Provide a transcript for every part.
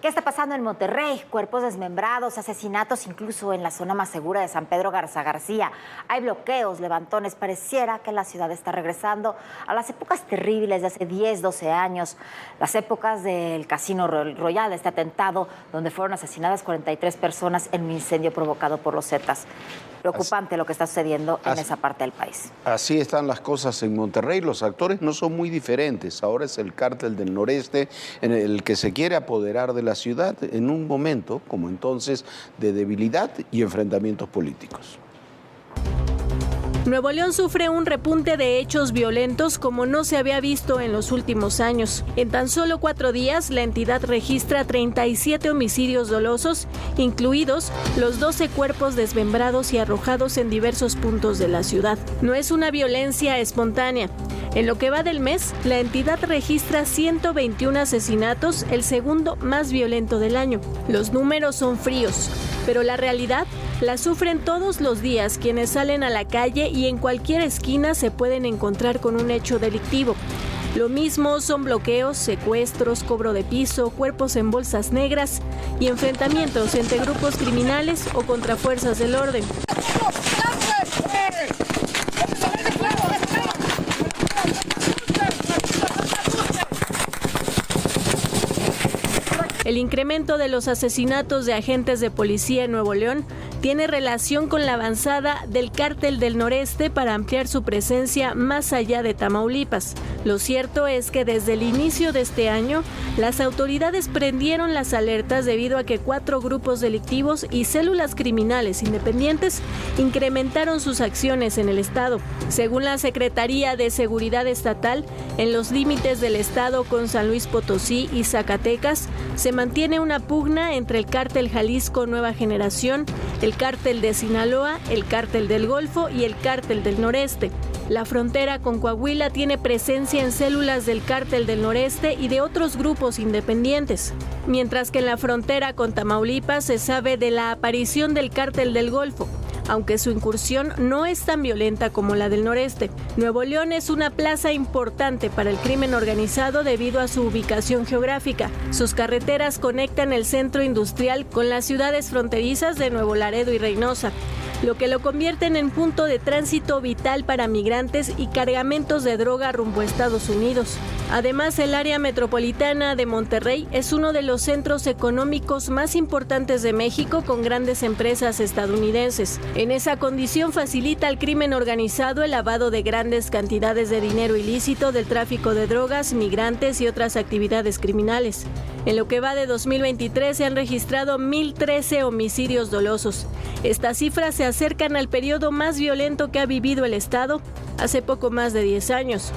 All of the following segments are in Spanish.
¿Qué está pasando en Monterrey? Cuerpos desmembrados, asesinatos, incluso en la zona más segura de San Pedro Garza García. Hay bloqueos, levantones. Pareciera que la ciudad está regresando a las épocas terribles de hace 10, 12 años. Las épocas del Casino Royal, este atentado donde fueron asesinadas 43 personas en un incendio provocado por los Zetas. Preocupante lo que está sucediendo en esa parte del país. Así están las cosas en Monterrey. Los actores no son muy diferentes. Ahora es el Cártel del Noreste en el que se quiere apoderar de la ciudad en un momento, como entonces, de debilidad y enfrentamientos políticos. Nuevo León sufre un repunte de hechos violentos como no se había visto en los últimos años. En tan solo 4 días, la entidad registra 37 homicidios dolosos, incluidos los 12 cuerpos desmembrados y arrojados en diversos puntos de la ciudad. No es una violencia espontánea. En lo que va del mes, la entidad registra 121 asesinatos, el segundo más violento del año. Los números son fríos, pero la realidad la sufren todos los días quienes salen a la calle y en cualquier esquina se pueden encontrar con un hecho delictivo. Lo mismo son bloqueos, secuestros, cobro de piso, cuerpos en bolsas negras y enfrentamientos entre grupos criminales o contra fuerzas del orden. El incremento de los asesinatos de agentes de policía en Nuevo León tiene relación con la avanzada del Cártel del Noreste para ampliar su presencia más allá de Tamaulipas. Lo cierto es que desde el inicio de este año, las autoridades prendieron las alertas debido a que 4 grupos delictivos y células criminales independientes incrementaron sus acciones en el estado. Según la Secretaría de Seguridad Estatal, en los límites del estado con San Luis Potosí y Zacatecas, se mantiene una pugna entre el Cártel Jalisco Nueva Generación, el Cártel de Sinaloa, el Cártel del Golfo y el Cártel del Noreste. La frontera con Coahuila tiene presencia en células del Cártel del Noreste y de otros grupos independientes, mientras que en la frontera con Tamaulipas se sabe de la aparición del Cártel del Golfo, aunque su incursión no es tan violenta como la del noreste. Nuevo León es una plaza importante para el crimen organizado debido a su ubicación geográfica. Sus carreteras conectan el centro industrial con las ciudades fronterizas de Nuevo Laredo y Reynosa, lo que lo convierten en punto de tránsito vital para migrantes y cargamentos de droga rumbo a Estados Unidos. Además, el área metropolitana de Monterrey es uno de los centros económicos más importantes de México con grandes empresas estadounidenses. En esa condición facilita al crimen organizado el lavado de grandes cantidades de dinero ilícito del tráfico de drogas, migrantes y otras actividades criminales. En lo que va de 2023 se han registrado 1,013 homicidios dolosos. Estas cifras se acercan al periodo más violento que ha vivido el estado hace poco más de 10 años.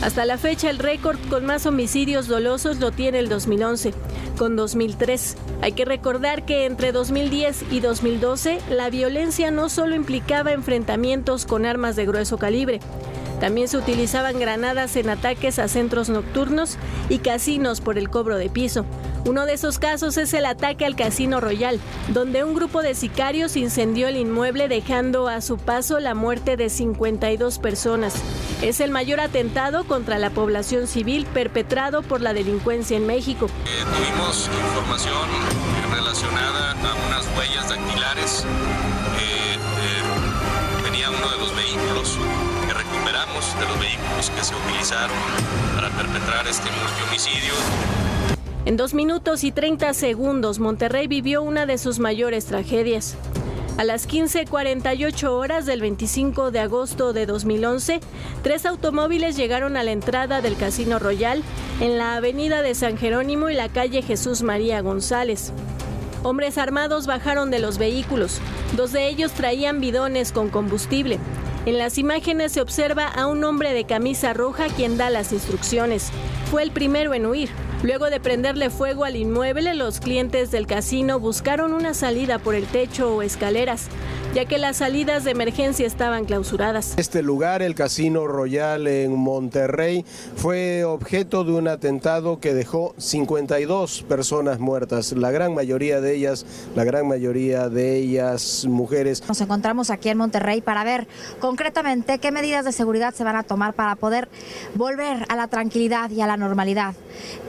Hasta la fecha, el récord con más homicidios dolosos lo tiene el 2011, con 2,003. Hay que recordar que entre 2010 y 2012, la violencia no solo implicaba enfrentamientos con armas de grueso calibre, también se utilizaban granadas en ataques a centros nocturnos y casinos por el cobro de piso. Uno de esos casos es el ataque al Casino Royal, donde un grupo de sicarios incendió el inmueble dejando a su paso la muerte de 52 personas. Es el mayor atentado contra la población civil perpetrado por la delincuencia en México. Tuvimos información relacionada a unas huellas dactilares. Venía uno de los vehículos que recuperamos, de los vehículos que se utilizaron para perpetrar este multihomicidio. En 2 minutos y 30 segundos, Monterrey vivió una de sus mayores tragedias. A las 15:48 horas del 25 de agosto de 2011, 3 automóviles llegaron a la entrada del Casino Royal en la avenida de San Jerónimo y la calle Jesús María González. Hombres armados bajaron de los vehículos. 2 de ellos traían bidones con combustible. En las imágenes se observa a un hombre de camisa roja quien da las instrucciones. Fue el primero en huir. Luego de prenderle fuego al inmueble, los clientes del casino buscaron una salida por el techo o escaleras, ya que las salidas de emergencia estaban clausuradas. Este lugar, el Casino Royal en Monterrey, fue objeto de un atentado que dejó 52 personas muertas, la gran mayoría de ellas mujeres. Nos encontramos aquí en Monterrey para ver concretamente qué medidas de seguridad se van a tomar para poder volver a la tranquilidad y a la normalidad.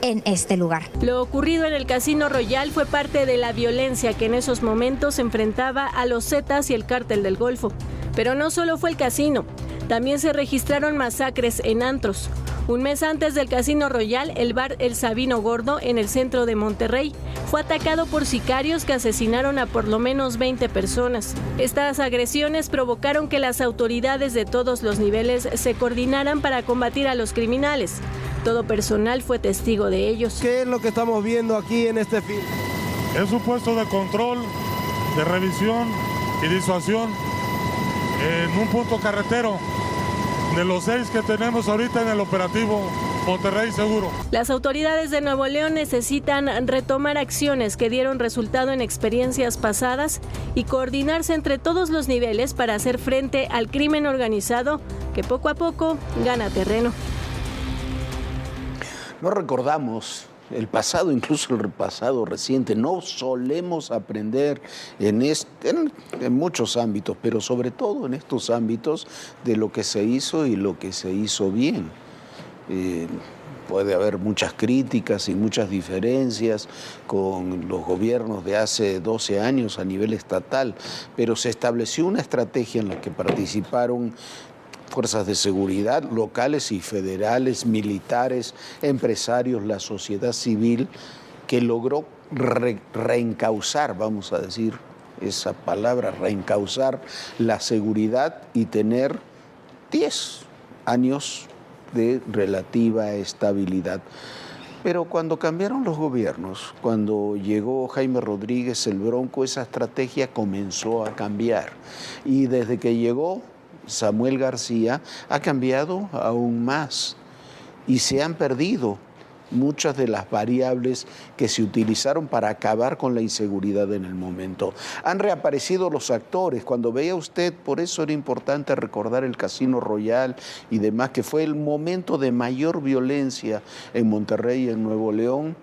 en este lugar. Lo ocurrido en el Casino Royal fue parte de la violencia que en esos momentos enfrentaba a los Zetas y el Cártel del Golfo. Pero no solo fue el casino, también se registraron masacres en antros. Un mes antes del Casino Royal, el bar El Sabino Gordo, en el centro de Monterrey, fue atacado por sicarios que asesinaron a por lo menos 20 personas. Estas agresiones provocaron que las autoridades de todos los niveles se coordinaran para combatir a los criminales. Todo personal fue testigo de ellos. ¿Qué es lo que estamos viendo aquí en este film? Es un puesto de control, de revisión y disuasión en un punto carretero de los 6 que tenemos ahorita en el operativo Monterrey Seguro. Las autoridades de Nuevo León necesitan retomar acciones que dieron resultado en experiencias pasadas y coordinarse entre todos los niveles para hacer frente al crimen organizado que poco a poco gana terreno. No recordamos el pasado, incluso el pasado reciente. No solemos aprender en muchos ámbitos, pero sobre todo en estos ámbitos de lo que se hizo y lo que se hizo bien. Puede haber muchas críticas y muchas diferencias con los gobiernos de hace 12 años a nivel estatal, pero se estableció una estrategia en la que participaron fuerzas de seguridad locales y federales, militares, empresarios, la sociedad civil, que logró reencauzar, vamos a decir esa palabra, reencauzar la seguridad y tener 10 años de relativa estabilidad. Pero cuando cambiaron los gobiernos, cuando llegó Jaime Rodríguez el Bronco, esa estrategia comenzó a cambiar. Y desde que llegó Samuel García ha cambiado aún más y se han perdido muchas de las variables que se utilizaron para acabar con la inseguridad en el momento. Han reaparecido los actores. Cuando veía usted, por eso era importante recordar el Casino Royal y demás, que fue el momento de mayor violencia en Monterrey y en Nuevo León,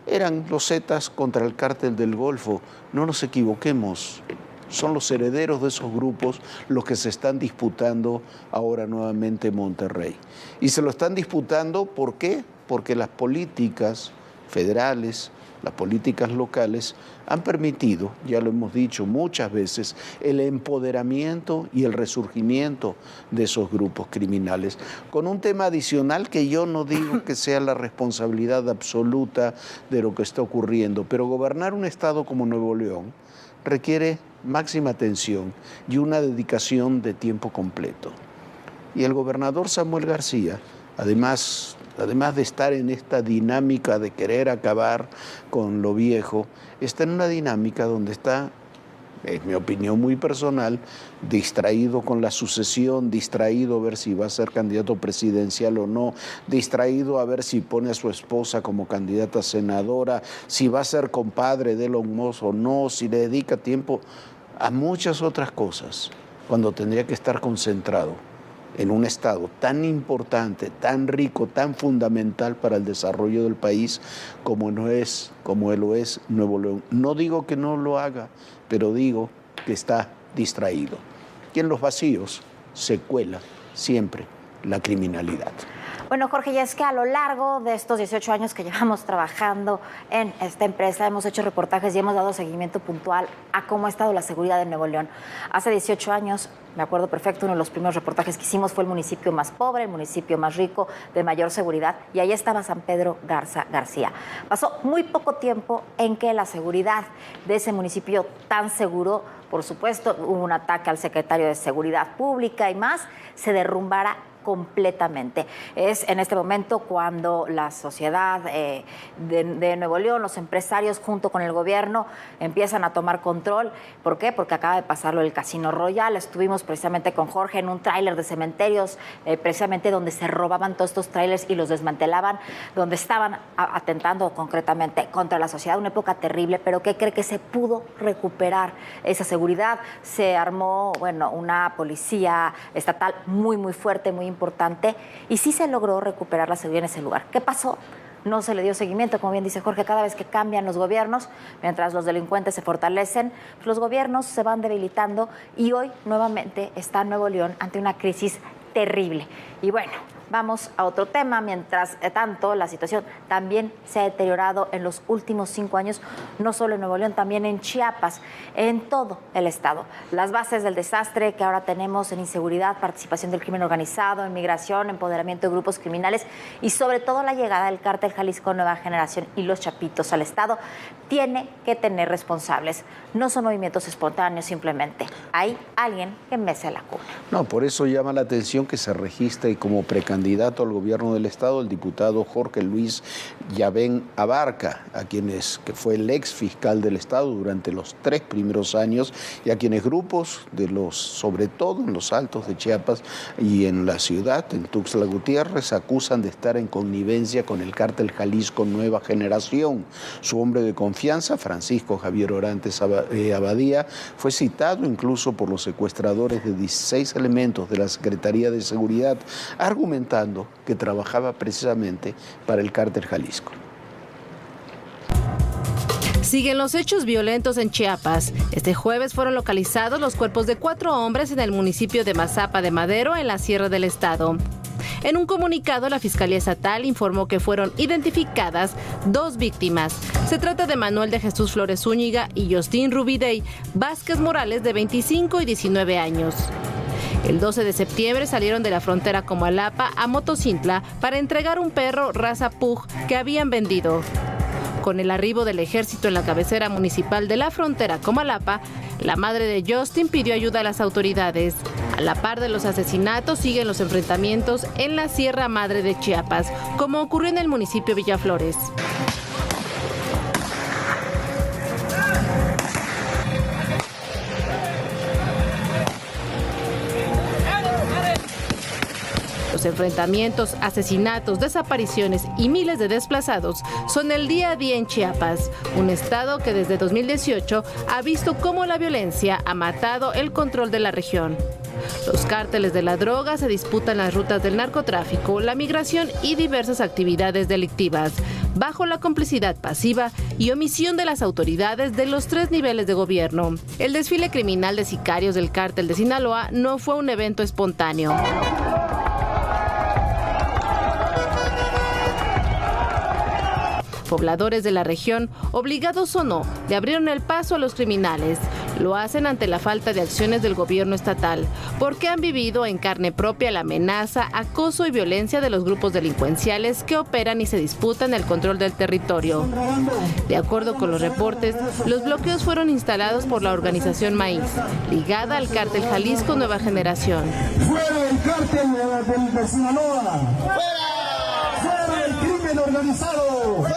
eran los Zetas contra el Cártel del Golfo. No nos equivoquemos. Son los herederos de esos grupos los que se están disputando ahora nuevamente en Monterrey. Y se lo están disputando, ¿por qué? Porque las políticas federales, las políticas locales han permitido, ya lo hemos dicho muchas veces, el empoderamiento y el resurgimiento de esos grupos criminales. Con un tema adicional que yo no digo que sea la responsabilidad absoluta de lo que está ocurriendo, pero gobernar un estado como Nuevo León requiere máxima atención y una dedicación de tiempo completo. Y el gobernador Samuel García, además de estar en esta dinámica de querer acabar con lo viejo, está en una dinámica donde está, es mi opinión muy personal, distraído con la sucesión, distraído a ver si va a ser candidato presidencial o no, distraído a ver si pone a su esposa como candidata senadora, si va a ser compadre de Elon Musk o no, si le dedica tiempo a muchas otras cosas, cuando tendría que estar concentrado en un estado tan importante, tan rico, tan fundamental para el desarrollo del país como lo es Nuevo León. No digo que no lo haga, pero digo que está distraído. Y en los vacíos se cuela siempre la criminalidad. Bueno, Jorge, y es que a lo largo de estos 18 años que llevamos trabajando en esta empresa, hemos hecho reportajes y hemos dado seguimiento puntual a cómo ha estado la seguridad en Nuevo León. Hace 18 años, me acuerdo perfecto, uno de los primeros reportajes que hicimos fue el municipio más pobre, el municipio más rico, de mayor seguridad, y ahí estaba San Pedro Garza-García. Pasó muy poco tiempo en que la seguridad de ese municipio tan seguro, por supuesto, hubo un ataque al secretario de Seguridad Pública y más, se derrumbara completamente. Es en este momento cuando la sociedad de Nuevo León, los empresarios junto con el gobierno empiezan a tomar control. ¿Por qué? Porque acaba de pasarlo el Casino Royal. Estuvimos precisamente con Jorge en un tráiler de cementerios, precisamente donde se robaban todos estos tráilers y los desmantelaban, donde estaban atentando concretamente contra la sociedad. Una época terrible, pero ¿qué cree? Que se pudo recuperar esa seguridad. Se armó, bueno, una policía estatal muy, muy fuerte, muy importante, y sí se logró recuperar la seguridad en ese lugar. ¿Qué pasó? No se le dio seguimiento, como bien dice Jorge, cada vez que cambian los gobiernos, mientras los delincuentes se fortalecen, pues los gobiernos se van debilitando y hoy nuevamente está Nuevo León ante una crisis terrible. Y bueno, Vamos a otro tema. Mientras tanto, la situación también se ha deteriorado en los últimos 5 años, no solo en Nuevo León, también en Chiapas, en todo el estado. Las bases del desastre que ahora tenemos en inseguridad, participación del crimen organizado, en migración, empoderamiento de grupos criminales y sobre todo la llegada del cártel Jalisco Nueva Generación y los Chapitos al estado, tiene que tener responsables. No son movimientos espontáneos simplemente. Hay alguien que mece la cuna. No, por eso llama la atención que se registre como precandidato al gobierno del estado el diputado Jorge Luis Yabén Abarca, que fue el ex fiscal del estado durante los 3 primeros años y a quienes grupos sobre todo en los altos de Chiapas y en la ciudad, en Tuxtla Gutiérrez, acusan de estar en connivencia con el cártel Jalisco Nueva Generación. Su hombre de confianza, Francisco Javier Orantes Abadía, fue citado incluso por los secuestradores de 16 elementos de la Secretaría de Seguridad, argumentando que trabajaba precisamente para el cártel Jalisco. Siguen los hechos violentos en Chiapas. Este jueves fueron localizados los cuerpos de 4 hombres en el municipio de Mazapa de Madero, en la sierra del estado. En un comunicado, la Fiscalía Estatal informó que fueron identificadas 2 víctimas. Se trata de Manuel de Jesús Flores Zúñiga y Justín Rubidey Vázquez Morales, de 25 y 19 años. El 12 de septiembre salieron de la frontera Comalapa a Motocintla para entregar un perro raza Pug que habían vendido. Con el arribo del ejército en la cabecera municipal de la frontera Comalapa, la madre de Justin pidió ayuda a las autoridades. A la par de los asesinatos siguen los enfrentamientos en la Sierra Madre de Chiapas, como ocurrió en el municipio Villaflores. Los enfrentamientos, asesinatos, desapariciones y miles de desplazados son el día a día en Chiapas, un estado que desde 2018 ha visto cómo la violencia ha matado el control de la región. Los cárteles de la droga se disputan las rutas del narcotráfico, la migración y diversas actividades delictivas, bajo la complicidad pasiva y omisión de las autoridades de los 3 niveles de gobierno. El desfile criminal de sicarios del cártel de Sinaloa no fue un evento espontáneo. Pobladores de la región, obligados o no, le abrieron el paso a los criminales. Lo hacen ante la falta de acciones del gobierno estatal, porque han vivido en carne propia la amenaza, acoso y violencia de los grupos delincuenciales que operan y se disputan el control del territorio. De acuerdo con los reportes, los bloqueos fueron instalados por la organización Maíz, ligada al cártel Jalisco Nueva Generación. ¡Fuera el cártel de Sinaloa! ¡Fuera! ¡Fuera el crimen organizado! ¡Fuera!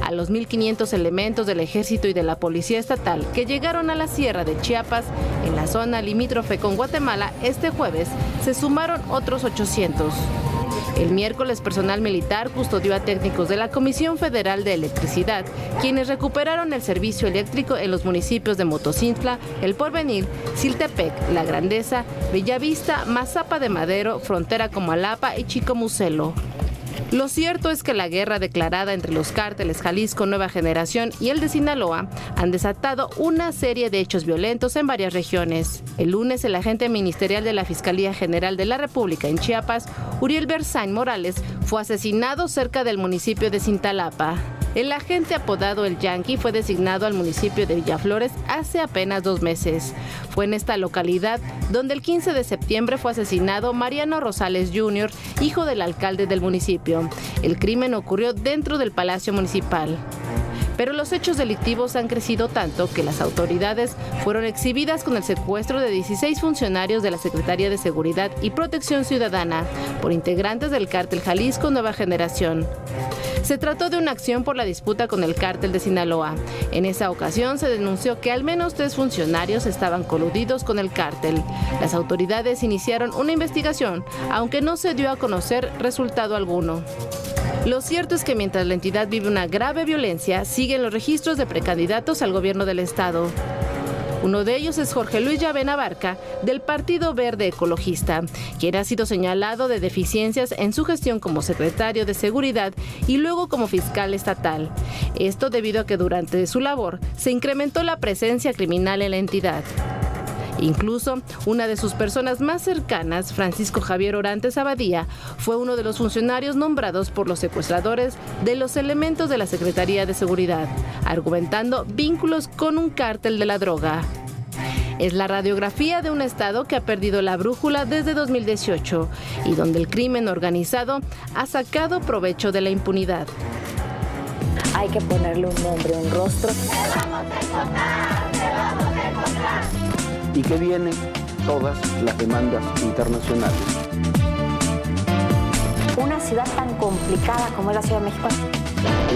A los 1.500 elementos del Ejército y de la Policía Estatal que llegaron a la Sierra de Chiapas, en la zona limítrofe con Guatemala, este jueves se sumaron otros 800. El miércoles, personal militar custodió a técnicos de la Comisión Federal de Electricidad, quienes recuperaron el servicio eléctrico en los municipios de Motocintla, El Porvenir, Siltepec, La Grandeza, Bellavista, Mazapa de Madero, Frontera Comalapa y Chicomucelo. Lo cierto es que la guerra declarada entre los cárteles Jalisco Nueva Generación y el de Sinaloa han desatado una serie de hechos violentos en varias regiones. El lunes, el agente ministerial de la Fiscalía General de la República en Chiapas, Uriel Berzain Morales, fue asesinado cerca del municipio de Cintalapa. El agente apodado El Yankee fue designado al municipio de Villaflores hace apenas 2 meses. Fue en esta localidad donde el 15 de septiembre fue asesinado Mariano Rosales Jr., hijo del alcalde del municipio. El crimen ocurrió dentro del Palacio Municipal. Pero los hechos delictivos han crecido tanto que las autoridades fueron exhibidas con el secuestro de 16 funcionarios de la Secretaría de Seguridad y Protección Ciudadana por integrantes del cártel Jalisco Nueva Generación. Se trató de una acción por la disputa con el cártel de Sinaloa. En esa ocasión se denunció que al menos 3 funcionarios estaban coludidos con el cártel. Las autoridades iniciaron una investigación, aunque no se dio a conocer resultado alguno. Lo cierto es que mientras la entidad vive una grave violencia, siguen los registros de precandidatos al gobierno del estado. Uno de ellos es Jorge Luis Yabén Abarca, del Partido Verde Ecologista, quien ha sido señalado de deficiencias en su gestión como secretario de Seguridad y luego como fiscal estatal. Esto debido a que durante su labor se incrementó la presencia criminal en la entidad. Incluso, una de sus personas más cercanas, Francisco Javier Orantes Abadía, fue uno de los funcionarios nombrados por los secuestradores de los elementos de la Secretaría de Seguridad, argumentando vínculos con un cártel de la droga. Es la radiografía de un Estado que ha perdido la brújula desde 2018 y donde el crimen organizado ha sacado provecho de la impunidad. Hay que ponerle un nombre, un rostro. Y que vienen todas las demandas internacionales. Una ciudad tan complicada como es la Ciudad de México.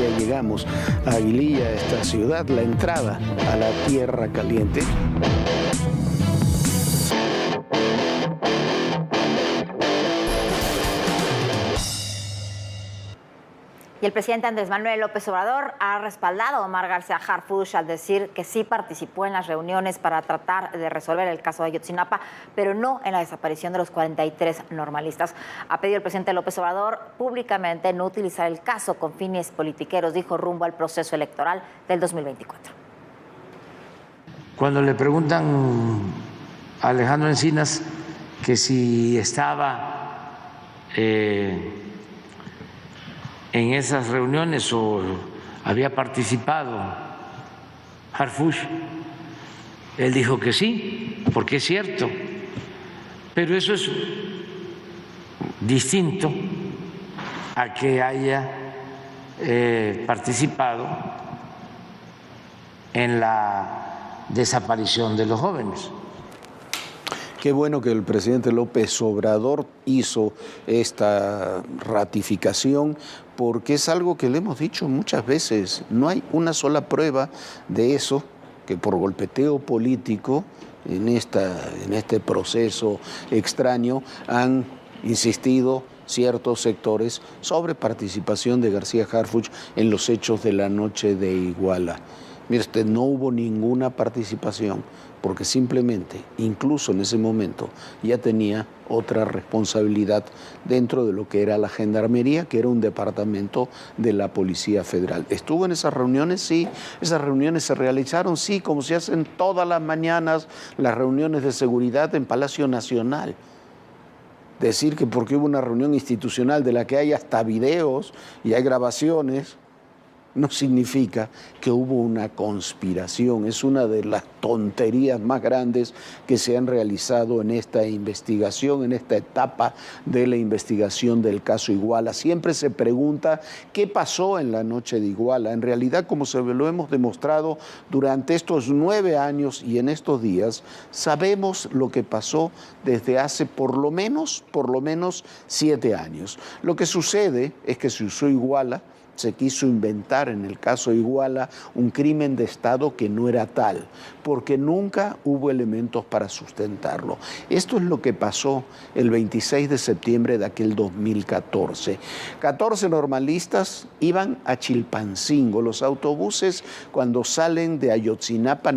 Ya llegamos a Aguililla, esta ciudad, la entrada a la Tierra Caliente. Y el presidente Andrés Manuel López Obrador ha respaldado a Omar García Harfuch al decir que sí participó en las reuniones para tratar de resolver el caso de Ayotzinapa, pero no en la desaparición de los 43 normalistas. Ha pedido el presidente López Obrador públicamente no utilizar el caso con fines politiqueros, dijo, rumbo al proceso electoral del 2024. Cuando le preguntan a Alejandro Encinas que si estaba en esas reuniones o había participado Harfuch, él dijo que sí, porque es cierto, pero eso es distinto a que haya participado en la desaparición de los jóvenes. Qué bueno que el presidente López Obrador hizo esta ratificación, porque es algo que le hemos dicho muchas veces. No hay una sola prueba de eso, que por golpeteo político en este proceso extraño han insistido ciertos sectores sobre participación de García Harfuch en los hechos de la noche de Iguala. Mire usted, no hubo ninguna participación, porque simplemente, incluso en ese momento, ya tenía otra responsabilidad dentro de lo que era la Gendarmería, que era un departamento de la Policía Federal. ¿Estuvo en esas reuniones? Sí. ¿Esas reuniones se realizaron? Sí, como se hacen todas las mañanas las reuniones de seguridad en Palacio Nacional. Decir que porque hubo una reunión institucional de la que hay hasta videos y hay grabaciones, no significa que hubo una conspiración. Es una de las tonterías más grandes que se han realizado en esta investigación, en esta etapa de la investigación del caso Iguala. Siempre se pregunta qué pasó en la noche de Iguala. En realidad, como lo hemos demostrado durante estos 9 años y en estos días, sabemos lo que pasó desde hace por lo menos 7 años. Lo que sucede es que se usó Iguala, se quiso inventar en el caso Iguala un crimen de Estado que no era tal, porque nunca hubo elementos para sustentarlo. Esto es lo que pasó el 26 de septiembre de aquel 2014. 14 normalistas iban a Chilpancingo. Los autobuses, cuando salen de Ayotzinapa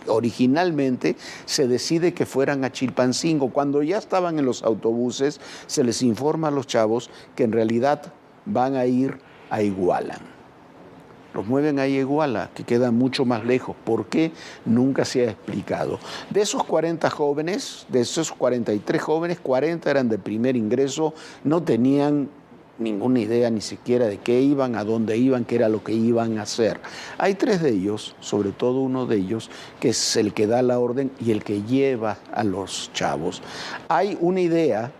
originalmente se decide que fueran a Chilpancingo. Cuando ya estaban en los autobuses, se les informa a los chavos que en realidad van a ir a Iguala. Los mueven a Iguala, que queda mucho más lejos. ¿Por qué? Nunca se ha explicado. De esos 40 jóvenes, de esos 43 jóvenes, 40 eran de primer ingreso, no tenían ninguna idea ni siquiera de qué iban, a dónde iban, qué era lo que iban a hacer. Hay 3 de ellos, sobre todo uno de ellos, que es el que da la orden y el que lleva a los chavos. Hay una idea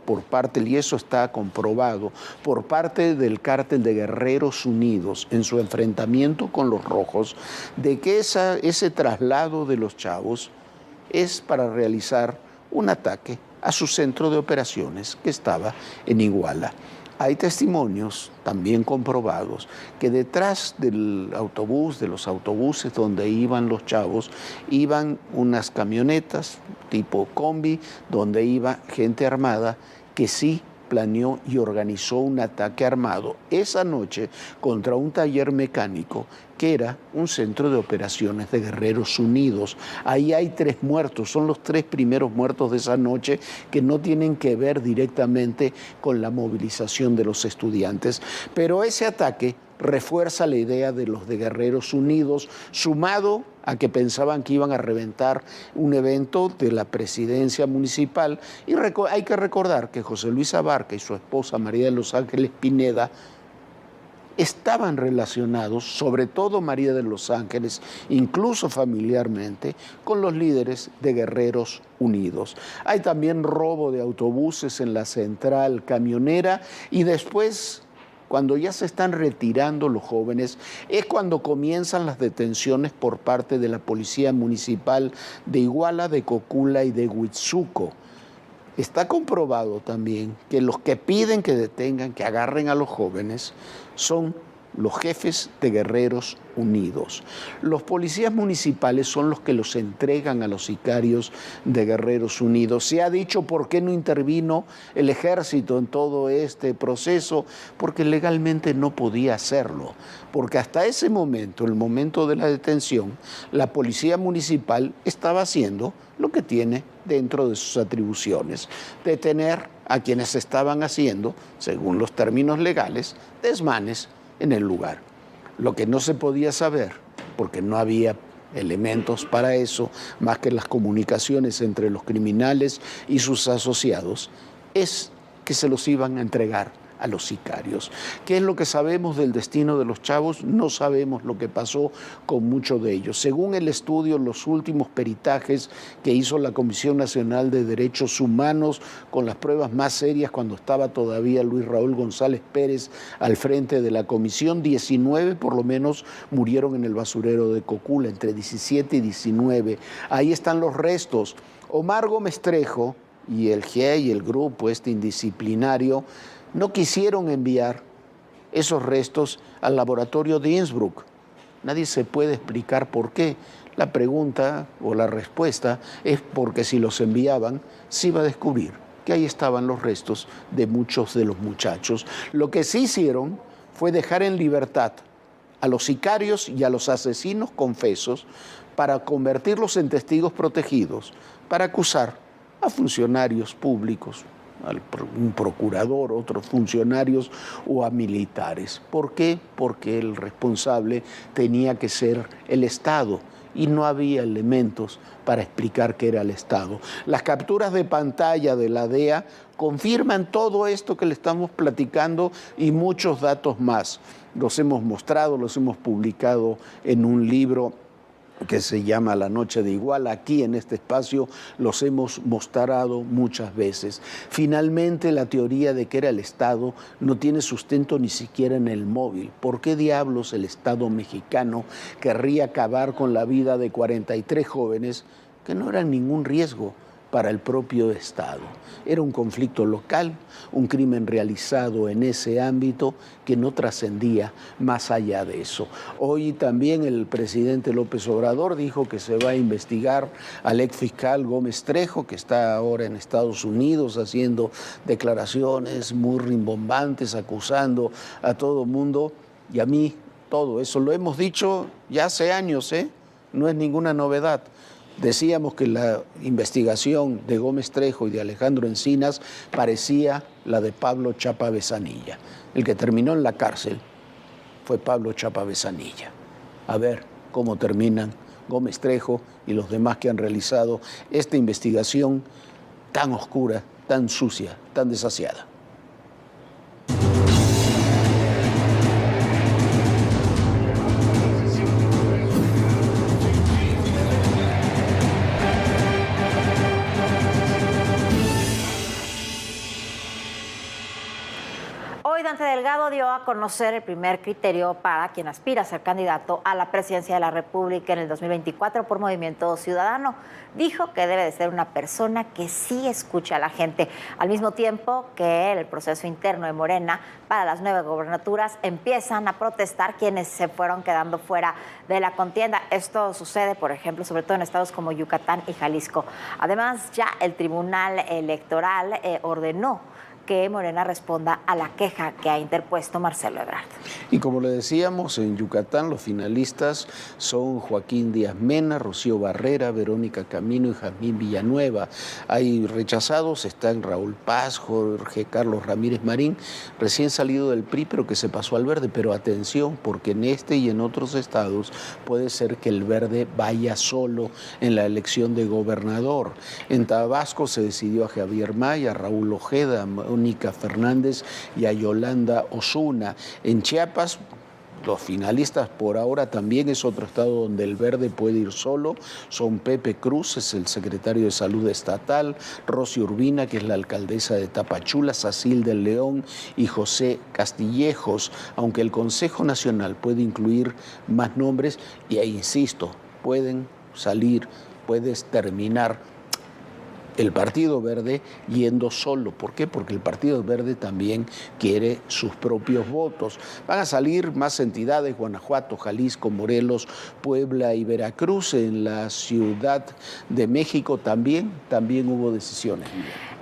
por parte, y eso está comprobado, por parte del cártel de Guerreros Unidos en su enfrentamiento con los rojos, de que ese traslado de los chavos es para realizar un ataque a su centro de operaciones que estaba en Iguala. Hay testimonios también comprobados que detrás del autobús, de los autobuses donde iban los chavos, iban unas camionetas tipo combi donde iba gente armada que sí planeó y organizó un ataque armado esa noche contra un taller mecánico que era un centro de operaciones de Guerreros Unidos. Ahí hay 3 muertos, son los 3 primeros muertos de esa noche que no tienen que ver directamente con la movilización de los estudiantes. Pero ese ataque refuerza la idea de los de Guerreros Unidos, sumado a que pensaban que iban a reventar un evento de la presidencia municipal. Y hay que recordar que José Luis Abarca y su esposa María de los Ángeles Pineda estaban relacionados, sobre todo María de los Ángeles, incluso familiarmente, con los líderes de Guerreros Unidos. Hay también robo de autobuses en la central camionera y después, cuando ya se están retirando los jóvenes, es cuando comienzan las detenciones por parte de la Policía Municipal de Iguala, de Cocula y de Huitzuco. Está comprobado también que los que piden que detengan, que agarren a los jóvenes, son los jefes de Guerreros Unidos. Los policías municipales son los que los entregan a los sicarios de Guerreros Unidos. Se ha dicho por qué no intervino el ejército en todo este proceso, porque legalmente no podía hacerlo, porque hasta ese momento, el momento de la detención, la policía municipal estaba haciendo lo que tiene dentro de sus atribuciones, detener a quienes estaban haciendo, según los términos legales, desmanes en el lugar. Lo que no se podía saber, porque no había elementos para eso, más que las comunicaciones entre los criminales y sus asociados, es que se los iban a entregar a los sicarios. ¿Qué es lo que sabemos del destino de los chavos? No sabemos lo que pasó con muchos de ellos. Según el estudio, los últimos peritajes que hizo la Comisión Nacional de Derechos Humanos, con las pruebas más serias cuando estaba todavía Luis Raúl González Pérez al frente de la comisión, 19 por lo menos murieron en el basurero de Cocula, entre 17 y 19. Ahí están los restos. Omar Gómez Trejo y el GIE y el grupo indisciplinario no quisieron enviar esos restos al laboratorio de Innsbruck. Nadie se puede explicar por qué. La pregunta o la respuesta es porque si los enviaban, se iba a descubrir que ahí estaban los restos de muchos de los muchachos. Lo que sí hicieron fue dejar en libertad a los sicarios y a los asesinos confesos para convertirlos en testigos protegidos, para acusar a funcionarios públicos, un procurador, otros funcionarios o a militares. ¿Por qué? Porque el responsable tenía que ser el Estado y no había elementos para explicar qué era el Estado. Las capturas de pantalla de la DEA confirman todo esto que le estamos platicando y muchos datos más. Los hemos mostrado, los hemos publicado en un libro que se llama La Noche de Iguala. Aquí en este espacio los hemos mostrado muchas veces. Finalmente, la teoría de que era el Estado no tiene sustento ni siquiera en el móvil. ¿Por qué diablos el Estado mexicano querría acabar con la vida de 43 jóvenes que no eran ningún riesgo para el propio Estado? Era un conflicto local, un crimen realizado en ese ámbito que no trascendía más allá de eso. Hoy también el presidente López Obrador dijo que se va a investigar al exfiscal Gómez Trejo, que está ahora en Estados Unidos haciendo declaraciones muy rimbombantes, acusando a todo mundo. Y a mí todo eso lo hemos dicho ya hace años, no es ninguna novedad. Decíamos que la investigación de Gómez Trejo y de Alejandro Encinas parecía la de Pablo Chapa Besanilla. El que terminó en la cárcel fue Pablo Chapa Besanilla. A ver cómo terminan Gómez Trejo y los demás que han realizado esta investigación tan oscura, tan sucia, tan desasiada. Dante Delgado dio a conocer el primer criterio para quien aspira a ser candidato a la presidencia de la República en el 2024 por Movimiento Ciudadano. Dijo que debe de ser una persona que sí escucha a la gente, al mismo tiempo que el proceso interno de Morena para las 9 gobernaturas empiezan a protestar quienes se fueron quedando fuera de la contienda. Esto sucede, por ejemplo, sobre todo en estados como Yucatán y Jalisco. Además, ya el Tribunal Electoral ordenó que Morena responda a la queja que ha interpuesto Marcelo Ebrard. Y como le decíamos, en Yucatán los finalistas son Joaquín Díaz Mena, Rocío Barrera, Verónica Camino y Jazmín Villanueva. Hay rechazados, están Raúl Paz, Jorge Carlos Ramírez Marín, recién salido del PRI, pero que se pasó al Verde. Pero atención, porque en este y en otros estados puede ser que el Verde vaya solo en la elección de gobernador. En Tabasco se decidió a Javier May, a Raúl Ojeda, Mónica Fernández y a Yolanda Osuna. En Chiapas, los finalistas por ahora también es otro estado donde el Verde puede ir solo. Son Pepe Cruz, es el secretario de Salud estatal, Rosy Urbina, que es la alcaldesa de Tapachula, Sacil del León y José Castillejos, aunque el Consejo Nacional puede incluir más nombres y ahí insisto, pueden salir, puedes terminar el Partido Verde yendo solo. ¿Por qué? Porque el Partido Verde también quiere sus propios votos. Van a salir más entidades: Guanajuato, Jalisco, Morelos, Puebla y Veracruz. En la Ciudad de México también hubo decisiones.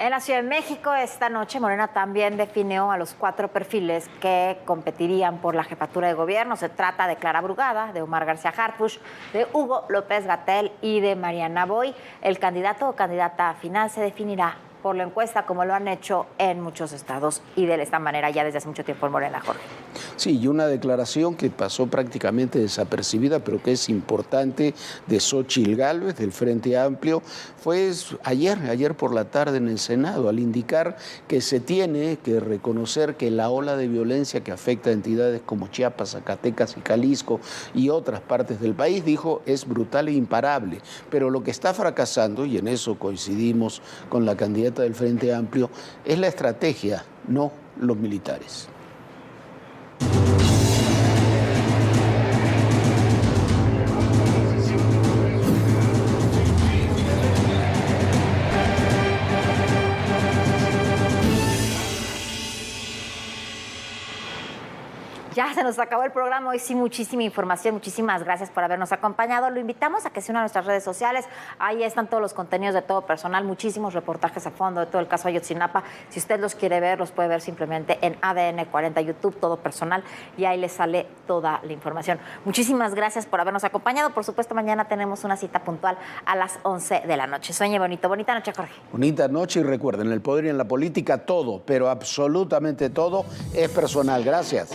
En la Ciudad de México esta noche Morena también definió a los 4 perfiles que competirían por la jefatura de gobierno. Se trata de Clara Brugada, de Omar García Harfuch, de Hugo López-Gatell y de Mariana Boy. El candidato o candidata final se definirá por la encuesta, como lo han hecho en muchos estados y de esta manera ya desde hace mucho tiempo en Morena, Jorge. Sí, y una declaración que pasó prácticamente desapercibida, pero que es importante, de Xóchitl Gálvez, del Frente Amplio, fue ayer por la tarde en el Senado, al indicar que se tiene que reconocer que la ola de violencia que afecta a entidades como Chiapas, Zacatecas y Jalisco y otras partes del país, dijo, es brutal e imparable. Pero lo que está fracasando, y en eso coincidimos con la candidata del Frente Amplio, es la estrategia, no los militares. Ya se nos acabó el programa, hoy sí muchísima información, muchísimas gracias por habernos acompañado. Lo invitamos a que se una a nuestras redes sociales, ahí están todos los contenidos de Todo Personal, muchísimos reportajes a fondo de todo el caso Ayotzinapa. Si usted los quiere ver, los puede ver simplemente en ADN 40 YouTube, Todo Personal, y ahí les sale toda la información. Muchísimas gracias por habernos acompañado. Por supuesto, mañana tenemos una cita puntual a las 11 de la noche. Sueñe bonito. Bonita noche, Jorge. Bonita noche, y recuerden, el poder y en la política todo, pero absolutamente todo es personal. Gracias.